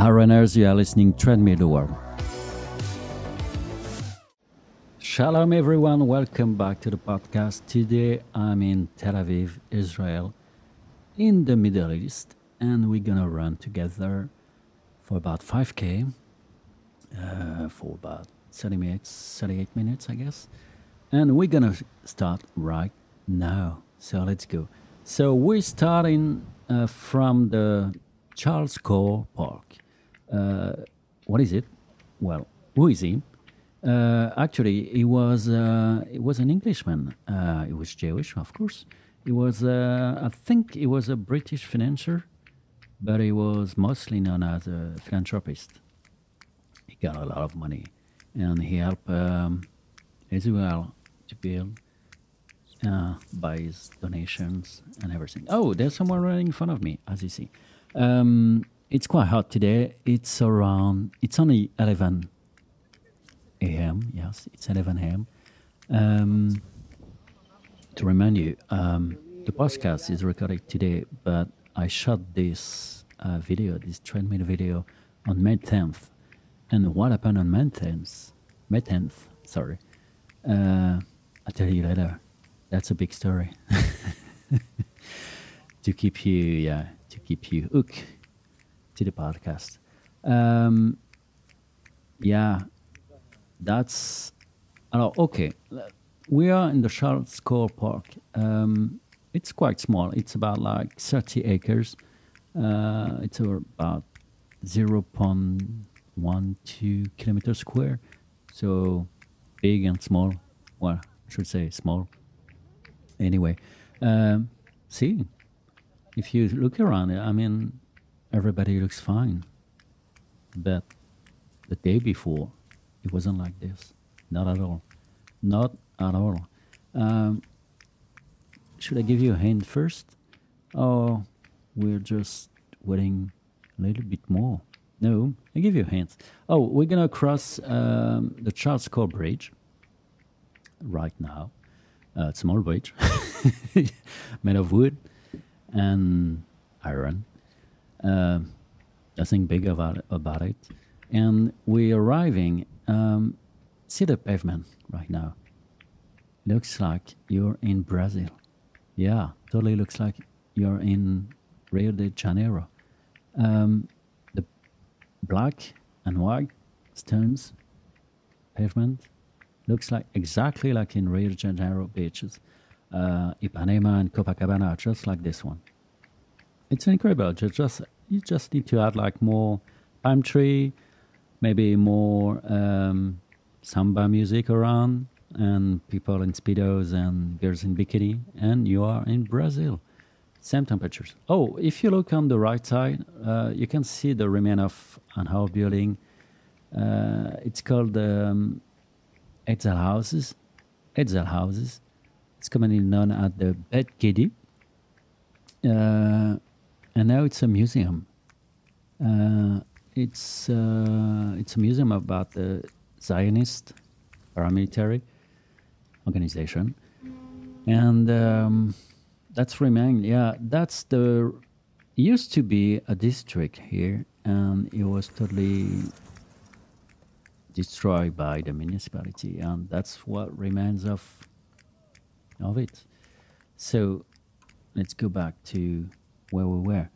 Hi runners, you are listening Treadmill the World. Shalom everyone, welcome back to the podcast. Today I'm in Tel Aviv, Israel, in the Middle East, and we're gonna run together for about 5K, for about 38 minutes, I guess. And we're gonna start right now. So let's go. So we're starting from the Charles Clores Park. What is it? Well, who is he? Actually, he was an Englishman. He was Jewish, of course. He was, I think, he was a British financier, but he was mostly known as a philanthropist. He got a lot of money, and he helped Israel to build by his donations and everything. Oh, there's someone running in front of me, as you see. It's quite hot today. It's only 11 a.m. Yes, it's 11 a.m. To remind you, the podcast is recorded today, but I shot this this treadmill video on May 10th. And what happened on May 10th, sorry. I'll tell you later. That's a big story. to keep you hooked to the podcast. Okay. We are in the Charles Clores Park. It's quite small. It's about like 30 acres. It's about 0.12 kilometers square. So big and small. Well, I should say small. Anyway, see, if you look around, I mean, everybody looks fine. But the day before, it wasn't like this. Not at all. Not at all. Should I give you a hint first? Or we're just waiting a little bit more? No, I give you a hint. Oh, we're going to cross the Charles Clores Bridge right now. Small bridge made of wood and iron. Nothing big about it. And we're arriving. See the pavement right now. Looks like you're in Brazil. Yeah, totally looks like you're in Rio de Janeiro. The black and white stones pavement looks like exactly like in Rio de Janeiro beaches. Ipanema and Copacabana are just like this one. It's incredible. You just need to add like more palm tree, maybe more samba music around, and people in speedos and girls in bikini, and you are in Brazil. Same temperatures. Oh, if you look on the right side, you can see the remain of an old building. It's called Etzel Houses. Etzel Houses. It's commonly known as the Bet Gedi. And now it's a museum. It's a museum about the Zionist paramilitary organization, and that's remained. Yeah, used to be a district here, and it was totally destroyed by the municipality, and that's what remains of it. So let's go back to where we were.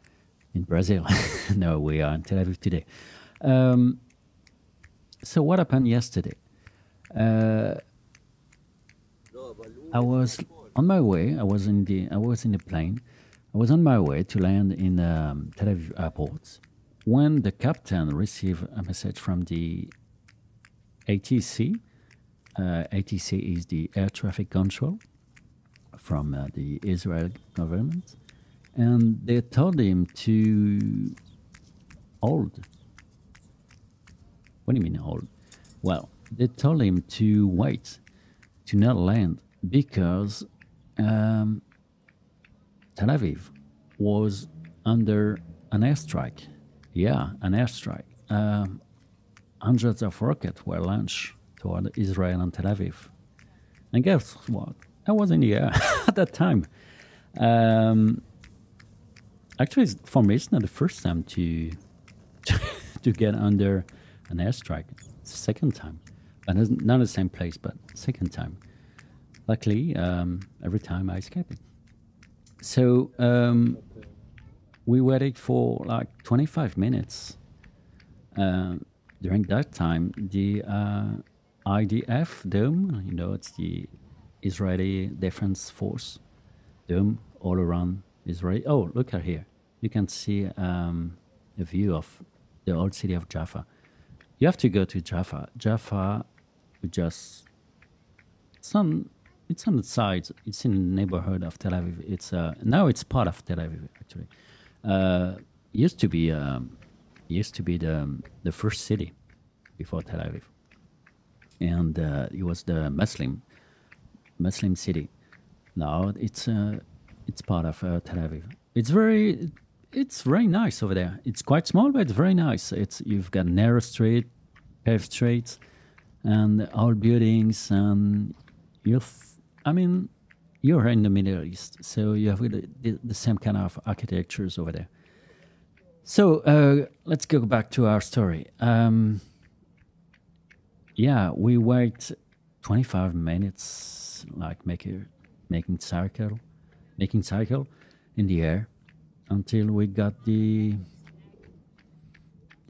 In Brazil. No, we are in Tel Aviv today. So what happened yesterday? I was on my way. I was in the plane. I was on my way to land in Tel Aviv airport when the captain received a message from the ATC. ATC is the air traffic control from the Israel government. And they told him to hold. What do you mean hold? Well, they told him to wait, to not land, because Tel Aviv was under an airstrike. Yeah, an airstrike. Hundreds of rockets were launched toward Israel and Tel Aviv. And guess what? I was in the air at that time. Actually, for me, it's not the first time to to get under an airstrike. It's the second time. But it's not the same place, but second time. Luckily, every time I escape it. So we waited for like 25 minutes. During that time, the IDF dome, it's the Israeli Defense Force dome all around Israel. Oh, look at here. You can see a view of the old city of Jaffa. You have to go to Jaffa. Jaffa, it's on the side. It's in the neighborhood of Tel Aviv. Now it's part of Tel Aviv actually. Used to be the first city before Tel Aviv, and it was the Muslim city. Now it's part of Tel Aviv. It's very nice over there. It's quite small, but it's very nice. You've got narrow street, paved streets, and old buildings, and you're in the Middle East, so you have the same kind of architectures over there. So let's go back to our story. We wait 25 minutes, like making circle in the air until we got the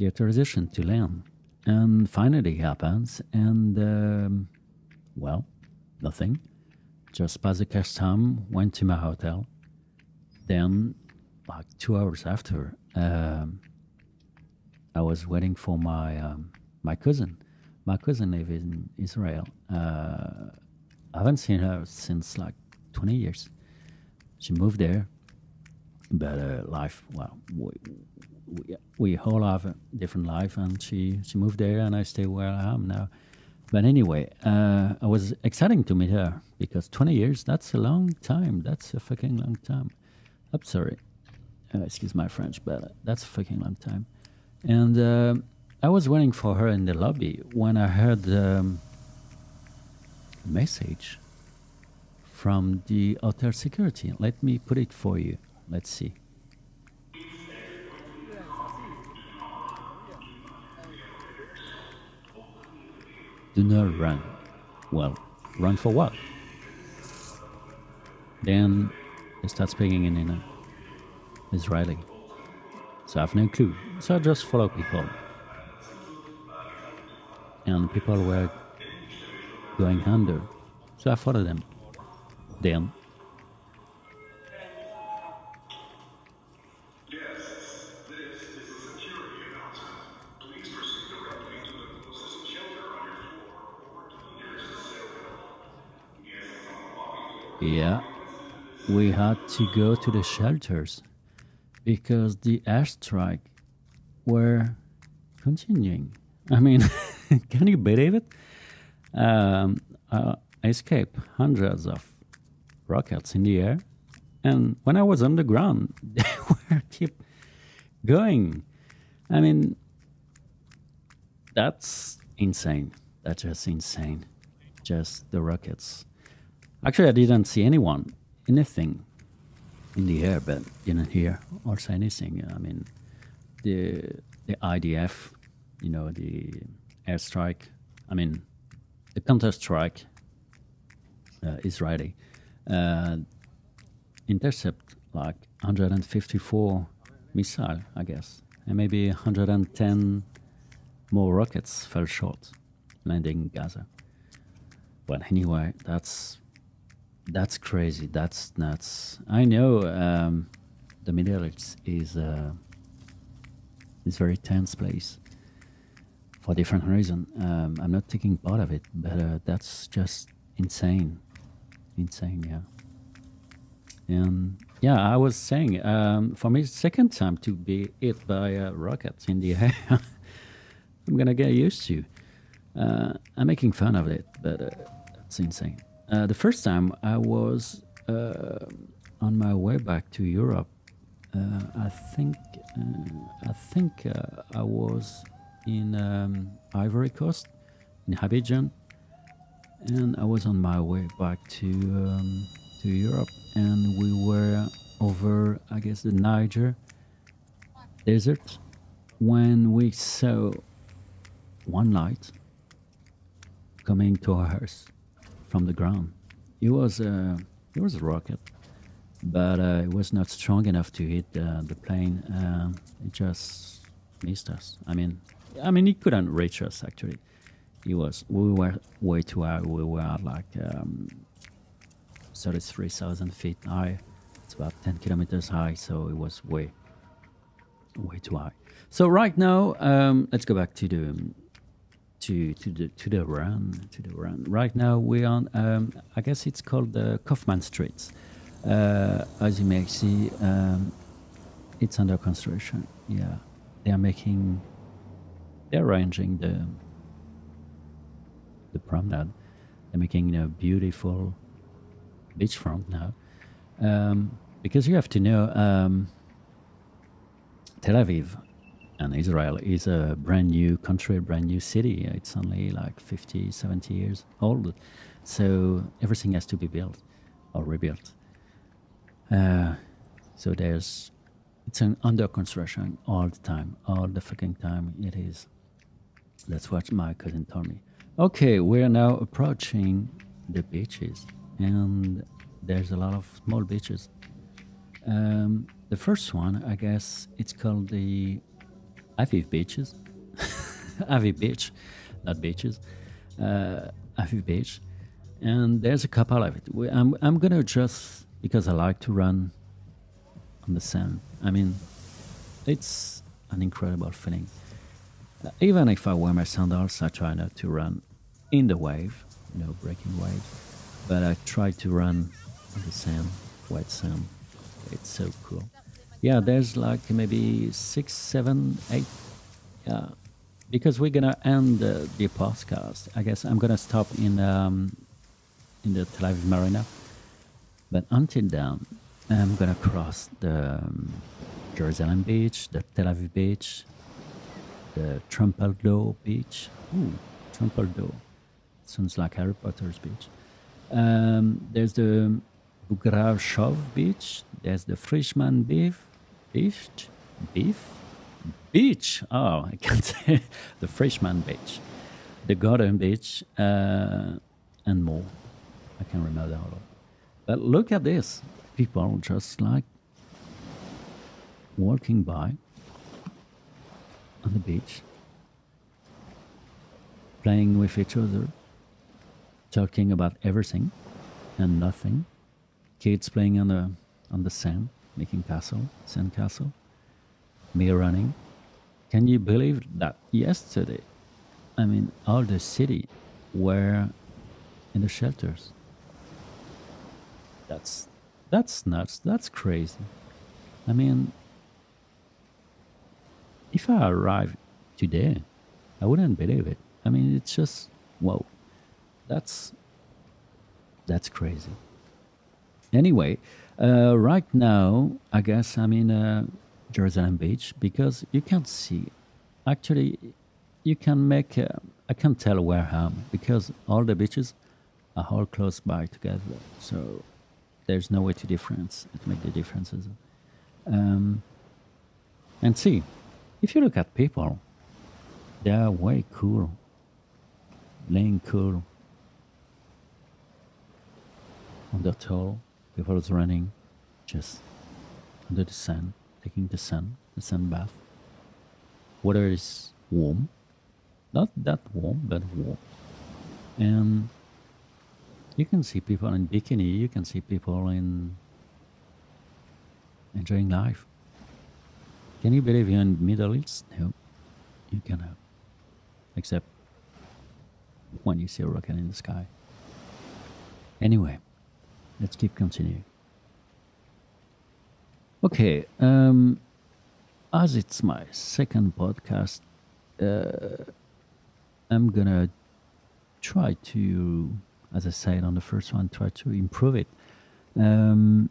authorization to land. And finally it happens, and nothing. Just passed the custom, went to my hotel. Then, like 2 hours after, I was waiting for my cousin. My cousin lives in Israel. I haven't seen her since like 20 years. She moved there, but we all have a different life, and she moved there, and I stay where I am now. But anyway, I was excited to meet her because 20 years, that's a long time. That's a fucking long time. I'm sorry. Excuse my French, but that's a fucking long time. And I was waiting for her in the lobby when I heard a message from the hotel security. Let me put it for you. Let's see. Do not run. Well, run for what? Then they start speaking in Israeli. So I have no clue. So I just follow people. And people were going under. So I followed them. Then we had to go to the shelters because the airstrike were continuing. I mean, can you believe it? I escaped hundreds of rockets in the air, and when I was on the ground, they were keep going. I mean, that's insane. That's just insane. Just the rockets. Actually, I didn't see anything in the air, but didn't hear or say anything. I mean, the IDF, the airstrike. I mean, the counter-strike Israeli intercept like 154 missiles, I guess, and maybe 110 more rockets fell short, landing in Gaza. But anyway, that's crazy. That's nuts. I know the Middle East is a very tense place for different reasons. I'm not taking part of it, but that's just insane. Insane, yeah. And yeah, I was saying, for me, second time to be hit by rockets in the air. I'm gonna get used to. I'm making fun of it, but that's insane. The first time I was on my way back to Europe. I think I was in Ivory Coast, in Abidjan, and I was on my way back to Europe, and we were over, I guess, the Niger desert, when we saw one light coming to us from the ground. It was a rocket, but it was not strong enough to hit the plane. It just missed us. I mean, it couldn't reach us actually. We were way too high. We were like 33,000 feet high. It's about 10 kilometers high, so it was way too high. So right now, let's go back to the run. Right now we're on. I guess it's called the Kaufman Streets. As you may see, it's under construction. Yeah, they're arranging the promenade. They're making a beautiful beachfront now. Because you have to know, Tel Aviv and Israel is a brand new country, a brand new city. It's only like 50, 70 years old. So everything has to be built or rebuilt. So it's under construction all the time, all the fucking time it is. That's what my cousin told me. Okay, we're now approaching the beaches, and there's a lot of small beaches. The first one, I guess, it's called the Aviv Beaches. Aviv Beach, not beaches. Aviv Beach. And there's a couple of it. I'm going to just, because I like to run on the sand. I mean, it's an incredible feeling. Even if I wear my sandals, I try not to run in the wave, breaking waves. But I try to run on the sand, wet sand. It's so cool. Yeah, there's like maybe 6, 7, 8. Yeah, because we're gonna end the podcast. I guess I'm gonna stop in the Tel Aviv Marina. But until then, I'm gonna cross the Jerusalem Beach, the Tel Aviv Beach, the Trumpeldor Beach. Ooh, Trumpeldor. Sounds like Harry Potter's beach. There's the Bugrashov Beach. There's the Frischmann Beach. Oh, I can't say the Frischmann Beach, the Garden Beach, and more. I can remember all. But look at this. People just like walking by on the beach, playing with each other, talking about everything and nothing. Kids playing on the sand, making sand castle. Me running. Can you believe that yesterday, all the city were in the shelters? That's nuts. That's crazy. If I arrived today, I wouldn't believe it. It's just, whoa. That's crazy. Anyway, right now, I guess I'm in Jerusalem Beach because you can't see. Actually, you can make. I can't tell where I am because all the beaches are all close by together. So there's no way to make the differences. And see, if you look at people, they are way cool, playing cool. On the towel, people is running just under the sun, taking the sun bath. Water is warm, not that warm, but warm. And you can see people in bikini, you can see people enjoying life. Can you believe you're in the Middle East? No, you cannot. Except when you see a rocket in the sky. Anyway, let's keep continuing. Okay, as it's my second podcast, I'm gonna try to, as I said on the first one, try to improve it. I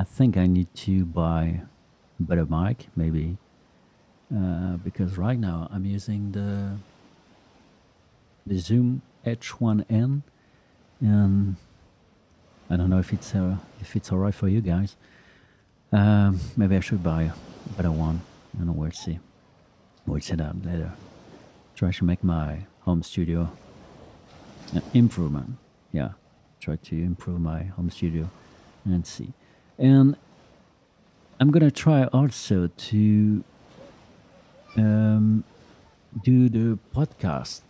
think I need to buy a better mic, maybe, because right now I'm using the Zoom H1N, and I don't know if it's alright for you guys. Maybe I should buy a better one. and we'll see. We'll see that later. Try to make my home studio improvement. Yeah, try to improve my home studio and see. And I'm gonna try also to do the podcast.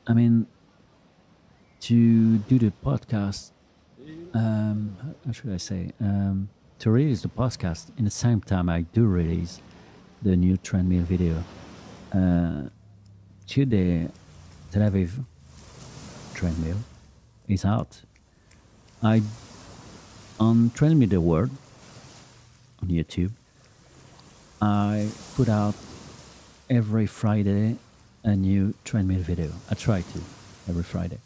I mean, to do the podcast. How should I say? To release the podcast in the same time I do release the new treadmill video. Today, Tel Aviv treadmill is out. I on Treadmill the World on YouTube. I put out every Friday a new treadmill video. I try to every Friday.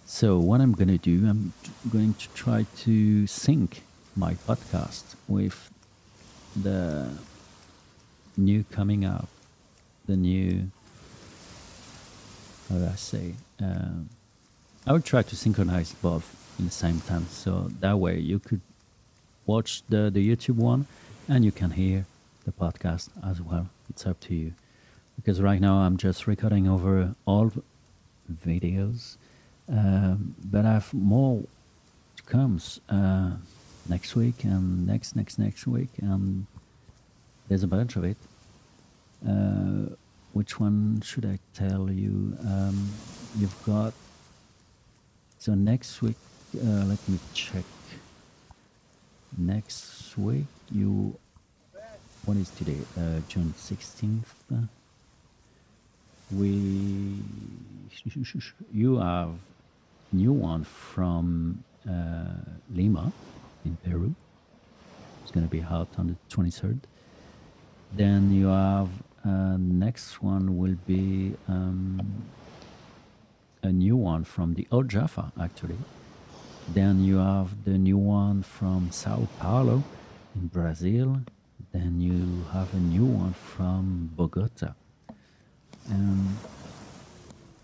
So what I'm gonna do, I'm going to try to sync my podcast with the new coming up, the new, how do I say? I would try to synchronize both in the same time, so that way you could watch the YouTube one and you can hear the podcast as well. It's up to you, because right now I'm just recording over all videos, but I have more to come next week and next week, and there's a bunch of it. Which one should I tell you? You've got, so next week, let me check. Next week, what is today? June 16th. You have new one from Lima in Peru. It's going to be out on the 23rd. Then you have next one will be a new one from the Old Jaffa, actually. Then you have the new one from Sao Paulo in Brazil. Then you have a new one from Bogota. And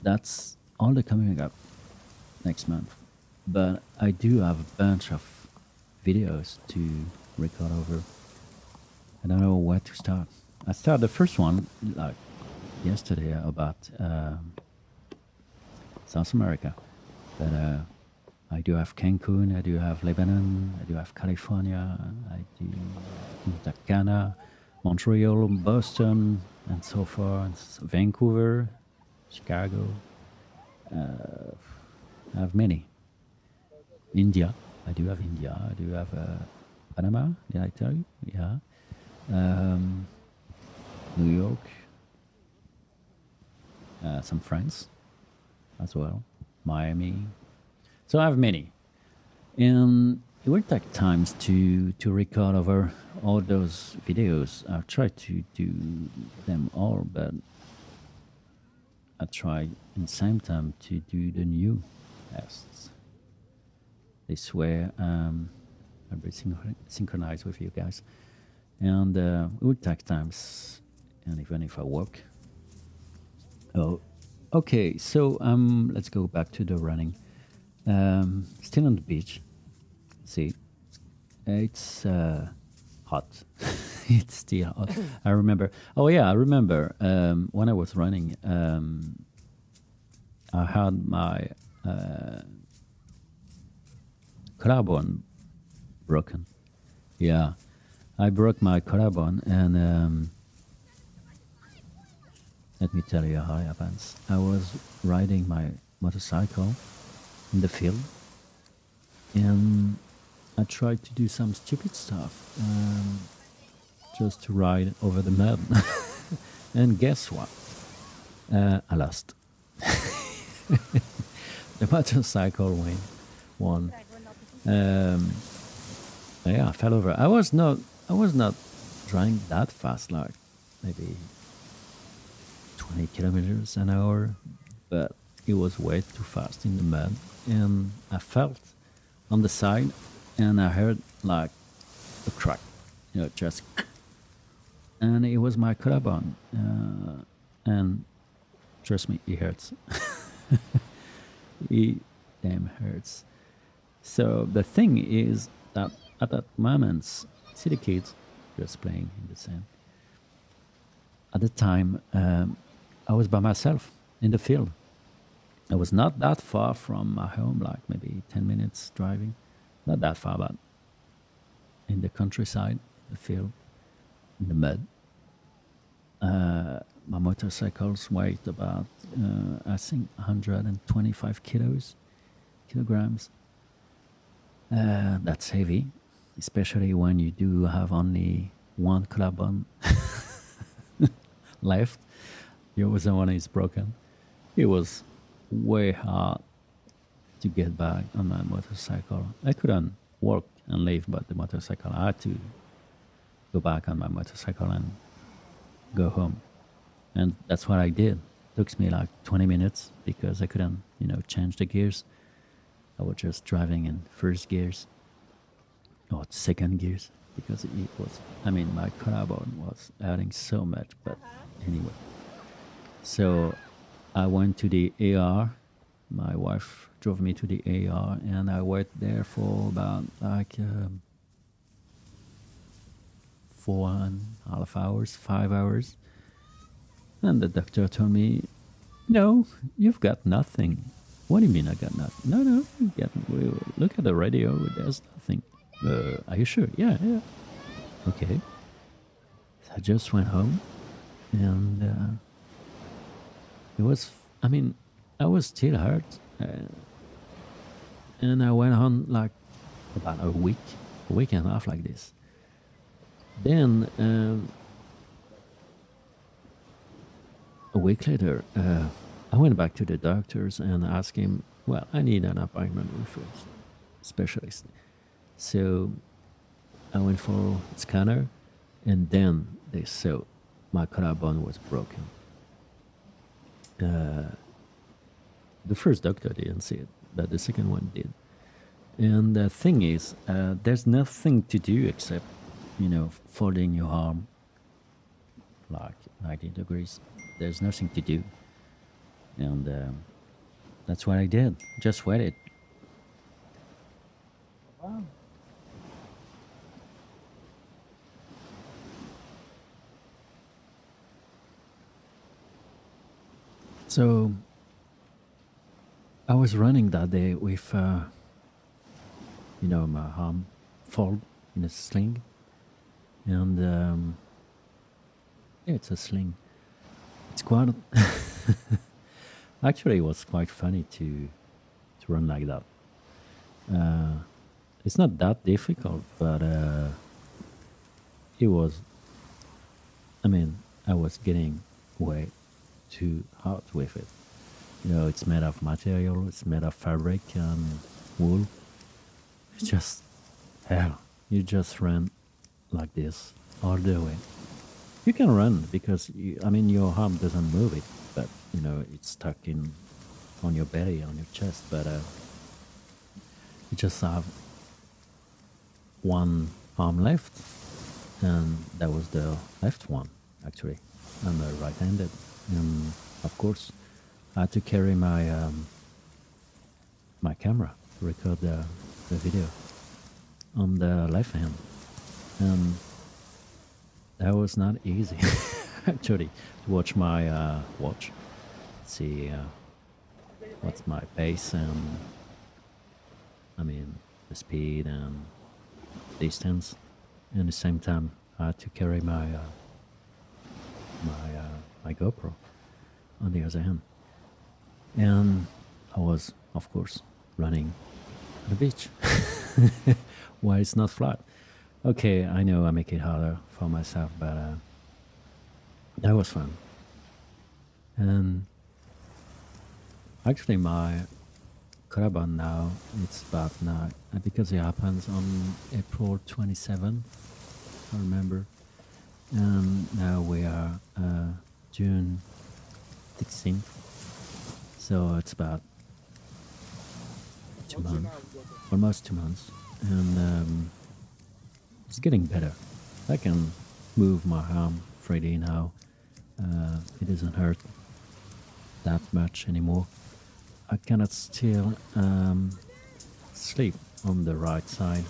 that's all the coming up next month. But I do have a bunch of videos to record over. I don't know where to start. I started the first one like yesterday about South America. But I do have Cancun, I do have Lebanon, I do have California, I do have Punta Cana, Montreal, Boston, and so far, Vancouver, Chicago. I have many. India, I do have India, I do have Panama, did I tell you? Yeah. New York, some France as well, Miami. So I have many. And it will take times to record over all those videos. I've tried to do them all, but I try in the same time to do the new tests. This way I'll be synchronized with you guys. And it will take times, and even if I work. Oh, okay, so let's go back to the running. Still on the beach. See, it's hot. It's still hot. I remember. Oh yeah, I remember when I was running. I had my collarbone broken. Yeah, I broke my collarbone, and let me tell you how it happens. I was riding my motorcycle in the field, and I tried to do some stupid stuff, just to ride over the mud. And guess what? I lost. The motorcycle won. Yeah, I fell over. I was not driving that fast, like maybe 20 kilometers an hour, but it was way too fast in the mud, and I felt on the side, and I heard like a crack, just, and it was my collarbone, and trust me, it hurts. It damn hurts. So the thing is that at that moment, see the kids just playing in the sand. at the time, I was by myself in the field. I was not that far from my home, like maybe 10 minutes driving. Not that far, but in the countryside, the field, in the mud. My motorcycles weighed about, I think, 125 kilograms. That's heavy, especially when you do have only one collarbone left. The other one is broken. It was way hard to get back on my motorcycle. I couldn't walk and leave but the motorcycle. I had to go back on my motorcycle and go home. And that's what I did. Took me like 20 minutes because I couldn't, change the gears. I was just driving in first gears or second gears because it was, my collarbone was hurting so much. But anyway, so I went to the AR. My wife drove me to the AR and I wait there for about like 4.5 hours, 5 hours. And the doctor told me, no, you've got nothing. What do you mean I got nothing? No, look at the radio, there's nothing. Are you sure? Yeah. Okay. So I just went home and it was, I was still hurt. And I went on like about a week and a half like this. Then a week later, I went back to the doctors and asked him, well, I need an appointment with a specialist. So I went for a scanner and then they saw my collarbone was broken. The first doctor didn't see it, but the second one did. And the thing is, there's nothing to do except, folding your arm like 90 degrees. There's nothing to do. And that's what I did. Just waited. Wow. So I was running that day with, my arm fold in a sling. And yeah, it's a sling. It's quite... Actually, it was quite funny to run like that. It's not that difficult, but it was... I was getting way too hard with it. It's made of material, it's made of fabric and wool. It's just hell. You just run like this all the way. You can run because your arm doesn't move it, but it's stuck on your belly, on your chest. But you just have one arm left, and that was the left one actually. I'm right-handed, and of course, I had to carry my my camera to record the video on the left hand, and that was not easy actually to watch my watch, see what's my pace and the speed and distance, and at the same time I had to carry my my GoPro on the other hand. And I was, of course, running on the beach. Why it's not flat? Okay, I know I make it harder for myself, but that was fun. And actually my collarbone now, it's back now, because it happens on April 27th, if I remember. And now we are June 16th. So it's about 2 months, almost 2 months, and it's getting better. I can move my arm freely now. It doesn't hurt that much anymore. I cannot still sleep on the right side,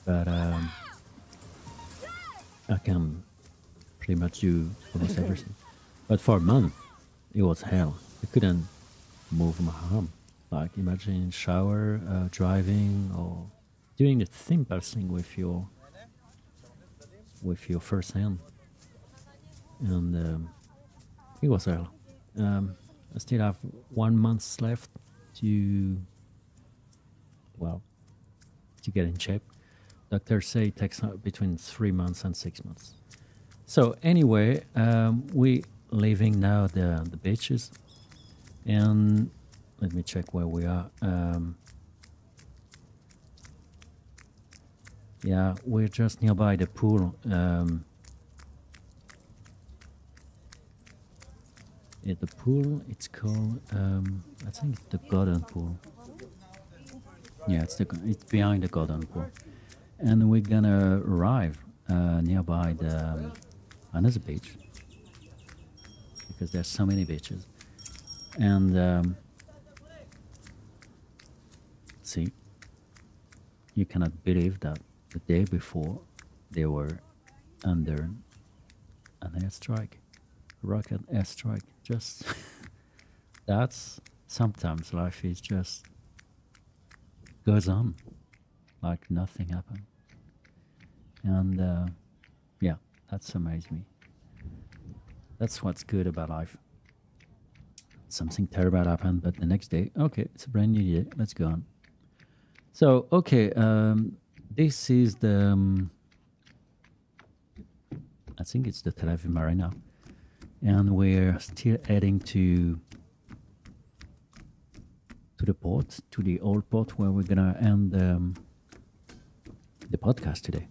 but I can pretty much do almost everything. But for a month, it was hell. I couldn't move my arm. Like imagine shower, driving, or doing the simple thing with your first hand, and it was hell. I still have 1 month left to well to get in shape. Doctors say it takes between 3 months and 6 months. So anyway, we leaving now the beaches, and let me check where we are. Yeah, we're just nearby the pool. Yeah, the pool. It's called. I think it's the Golden Pool. Yeah, it's behind the Golden Pool, and we're gonna arrive nearby the another beach because there's so many beaches, and see, you cannot believe that the day before they were under an airstrike, rocket airstrike. Just that's sometimes life is just goes on like nothing happened, and yeah, that's amazed me. That's what's good about life. Something terrible happened, but the next day, okay, it's a brand new day. Let's go on. So, okay, this is the, I think it's the Tel Aviv Marina, and we're still heading to the port, to the old port where we're gonna end the podcast today.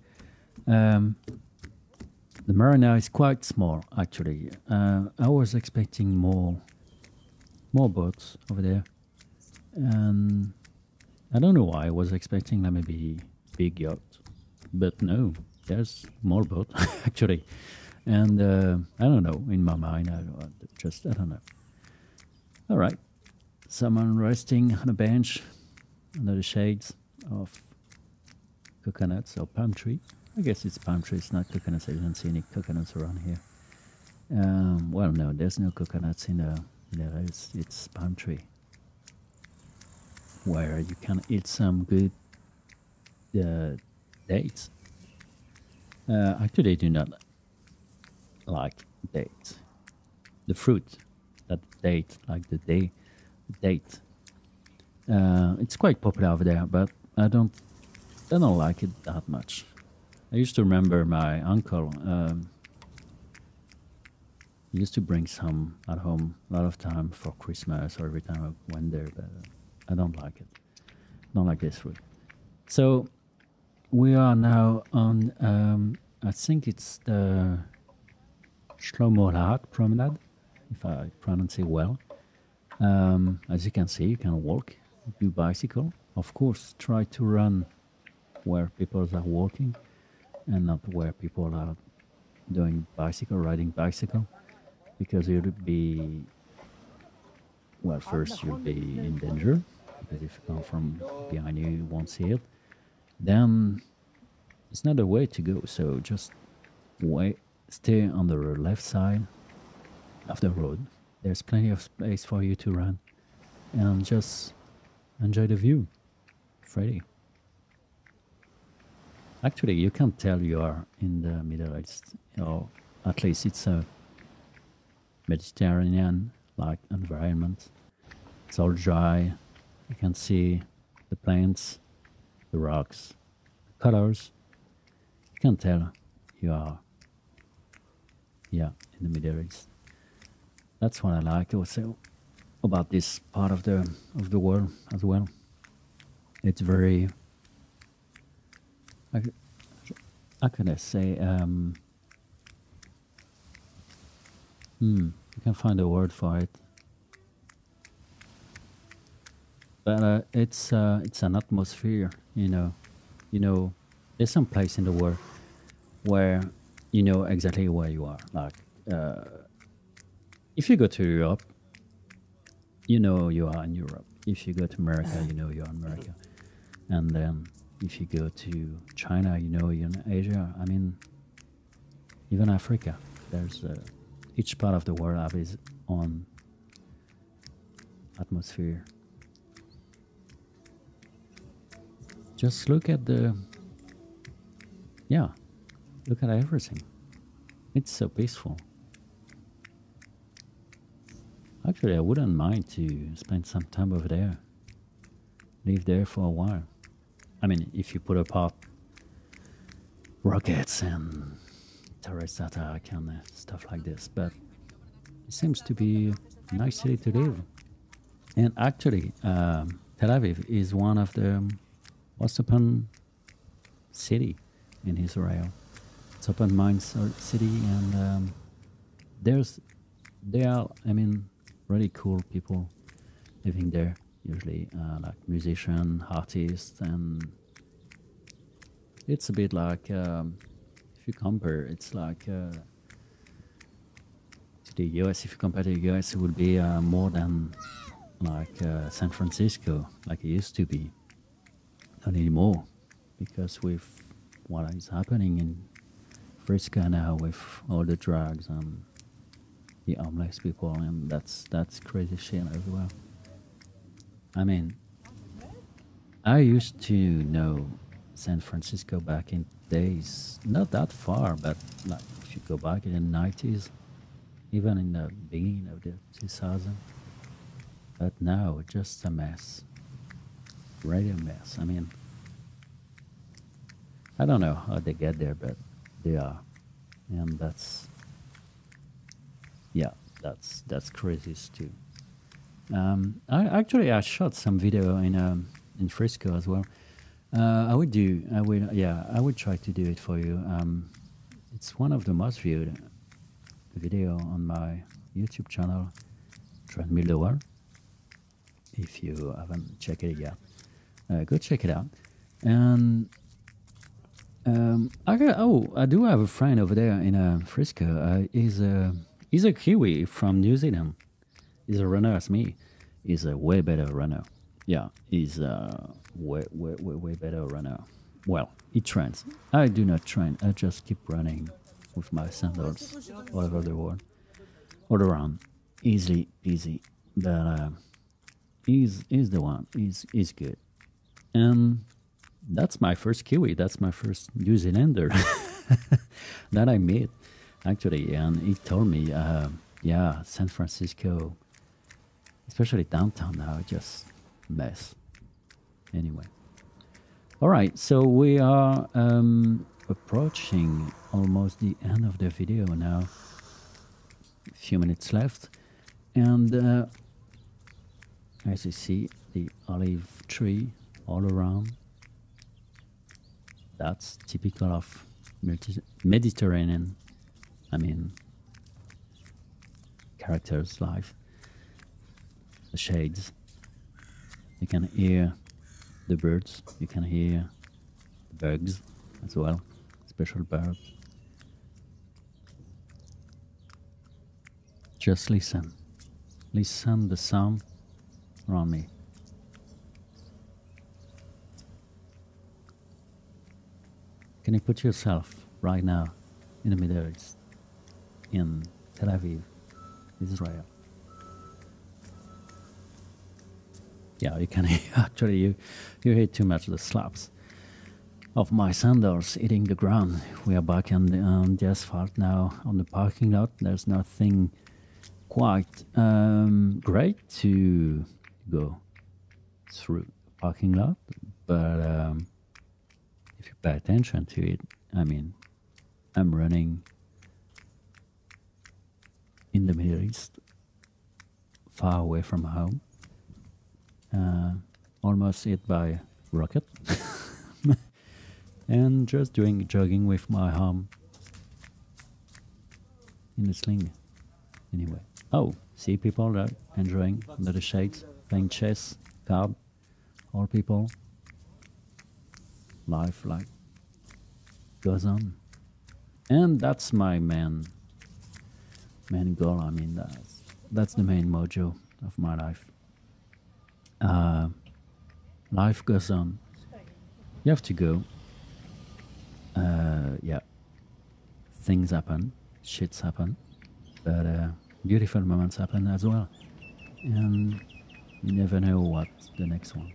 The marina is quite small, actually. I was expecting more boats over there, and I don't know why I was expecting maybe big yacht, but no, there's more boat actually, and I don't know. In my mind, I don't know. All right, someone resting on a bench under the shades of coconuts or palm tree. I guess it's palm tree. It's not coconuts. I didn't see any coconuts around here. Well, no, there's no coconuts in the. It's palm tree where you can eat some good dates. Actually, I do not like dates. The fruit, that date, like the date. It's quite popular over there, but I don't like it that much. I used to remember my uncle. He used to bring some at home a lot of time for Christmas or every time I went there, but I don't like it. Don't like this fruit. So we are now on, I think it's the Shlomo Lahat Promenade, if I pronounce it well. As you can see, you can walk, do bicycle. Of course, try to run where people are walking and not where people are riding bicycle. Because you'll be, well, first you'll be in danger, because if you come from behind you, you won't see it. Then it's not a way to go, so just stay on the left side of the road. There's plenty of space for you to run, and just enjoy the view. Freddie. Actually, you can't tell you are in the Middle East, or at least it's a Mediterranean like environment. It's all dry. You can see the plants, the rocks, the colors. You can tell you are in the Middle East. That's what I like also about this part of the world as well. It's very, how can I say, you can find a word for it, but it's an atmosphere. You know, there's some place in the world where you know exactly where you are. Like, if you go to Europe, you know you are in Europe. If you go to America, you know you're in America, and then if you go to China, you know you're in Asia. I mean, even Africa. There's each part of the world have its own atmosphere. Just look at look at everything. It's so peaceful. Actually, I wouldn't mind to spend some time over there. Live there for a while. I mean, if you put apart rockets and terrorist attack and stuff like this, but it seems to be a nice city to live. And actually, Tel Aviv is one of the most open city in Israel. It's open mind city, and they are, I mean, really cool people living there. Usually, like musician, artists, and it's a bit like if you compare, it's like to the US. If you compare to the US, it would be more than like San Francisco, like it used to be. Not anymore, because with what is happening in Frisco now, with all the drugs and the homeless people, and that's crazy shit everywhere. I mean, I used to know San Francisco back in days, not that far, but like if you go back in the 90s, even in the beginning of the 2000s. But now, just a mess. Really a mess. I mean, I don't know how they get there, but they are. And that's crazy too. I shot some video in Frisco as well. I would try to do it for you. It's one of the most viewed video on my YouTube channel, Treadmill the World. If you haven't checked it yet, go check it out. And I do have a friend over there in Frisco. He's a Kiwi from New Zealand. He's a runner as me. He's a way better runner. Yeah, he's a way better runner. Well, he trains. I do not train. I just keep running with my sandals all over the world, all around, easily peasy. But he's the one. He's good. And that's my first Kiwi. That's my first New Zealander that I met, actually. And he told me, San Francisco, especially downtown now, just mess. Anyway. All right, so we are approaching almost the end of the video now. A few minutes left. And as you see, the olive tree all around. That's typical of Mediterranean, I mean, characters' life. The shades. You can hear the birds. You can hear the bugs as well. Special birds. Just listen. Listen the sound around me. Can you put yourself right now in the Middle East, in Tel Aviv, Israel? Yeah, you can hear, actually, you hear too much the slaps of my sandals hitting the ground. We are back on the asphalt now, on the parking lot. There's nothing quite great to go through the parking lot, but if you pay attention to it, I mean, I'm running in the Middle East, far away from home, almost hit by rocket, and just jogging with my arm in a sling. Anyway, see people that enjoying under the shades, playing chess, card, all people. Life like goes on, and that's my main goal. I mean, that's the main mojo of my life. Life goes on. You have to go. Things happen, shits happen, but beautiful moments happen as well. And you never know what's the next one.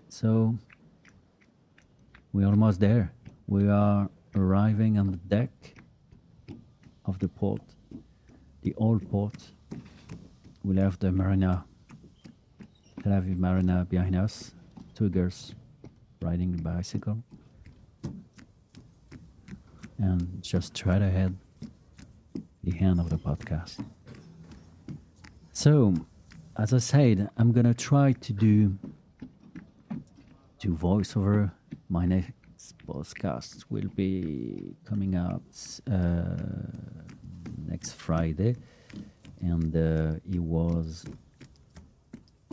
So we're almost there. We are arriving on the deck of the port, the old port. We left the marina, Tel Aviv marina behind us. Two girls riding a bicycle. And just straight ahead, the end of the podcast. So, as I said, I'm gonna try to do voiceover. My next podcast will be coming out next Friday, and it was,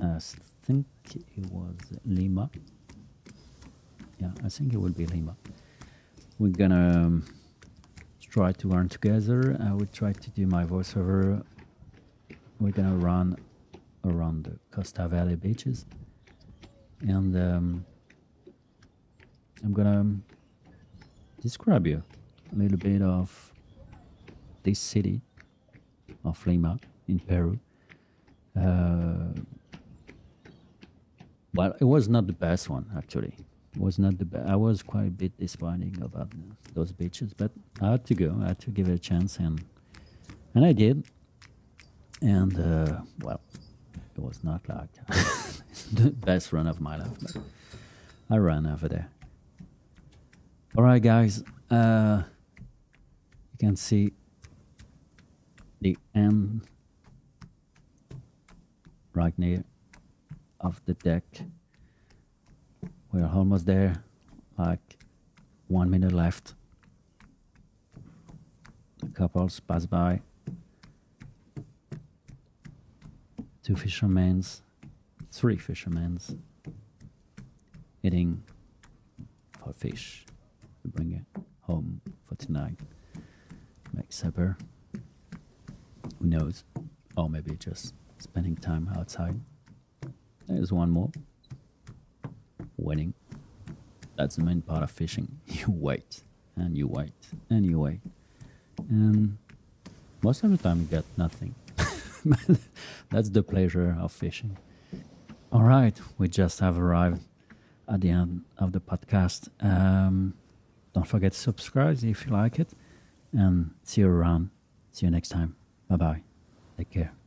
I think it was Lima. Yeah, I think it will be Lima. We're gonna try to run together. I will try to do my voiceover. We're gonna run around the Costa Valley beaches, and I'm gonna describe you a little bit of this city of Lima in Peru. Well, it was not the best one, actually. It was not the best. I was quite a bit disappointed about those beaches, but I had to go. I had to give it a chance, and I did. And well, it was not like the best run of my life, but I ran over there. All right, guys. You can see the end right near of the deck. We're almost there, like 1 minute left. The couples pass by. Three fishermen eating for fish to bring it home for tonight. Make supper. Who knows? Or maybe just spending time outside. There's one more. Waiting. That's the main part of fishing. You wait, and you wait, and you wait. And most of the time you get nothing. That's the pleasure of fishing. All right, we just have arrived at the end of the podcast. Don't forget to subscribe if you like it. And see you around. See you next time. Bye-bye. Take care.